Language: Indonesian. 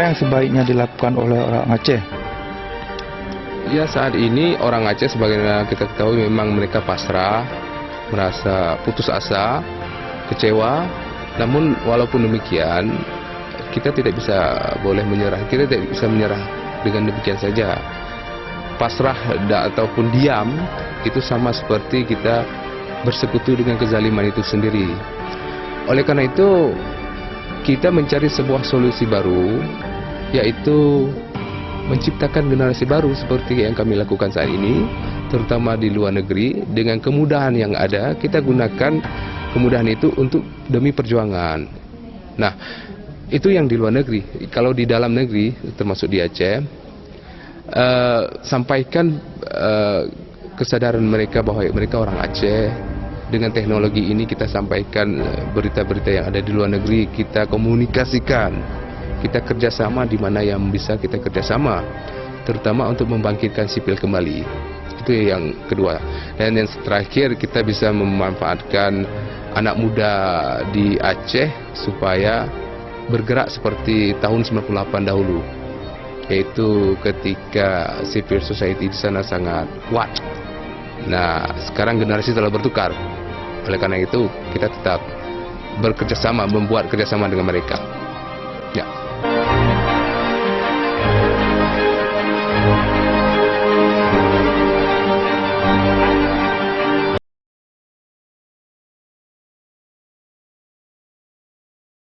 apa yang sebaiknya dilakukan oleh orang Aceh? Ya, saat ini orang Aceh sebagaimana kita ketahui memang mereka pasrah, merasa putus asa, kecewa. Namun walaupun demikian, kita tidak bisa boleh menyerah. Kita tidak bisa menyerah dengan demikian saja. Pasrah ataupun diam itu sama seperti kita bersekutu dengan kezaliman itu sendiri. Oleh karena itu, kita mencari sebuah solusi baru, yaitu menciptakan generasi baru seperti yang kami lakukan saat ini, terutama di luar negeri. Dengan kemudahan yang ada, kita gunakan kemudahan itu untuk demi perjuangan. Nah, itu yang di luar negeri. Kalau di dalam negeri, termasuk di Aceh, sampaikan kesadaran mereka bahwa mereka orang Aceh. Dengan teknologi ini kita sampaikan berita-berita yang ada di luar negeri, kita komunikasikan. Kita kerjasama di mana yang bisa kita kerjasama, terutama untuk membangkitkan sipil kembali. Itu yang kedua. Dan yang terakhir, kita bisa memanfaatkan anak muda di Aceh supaya bergerak seperti tahun 98 dahulu, yaitu ketika civil society di sana sangat kuat. Nah, sekarang generasi telah bertukar. Oleh karena itu, kita tetap bekerjasama, membuat kerjasama dengan mereka.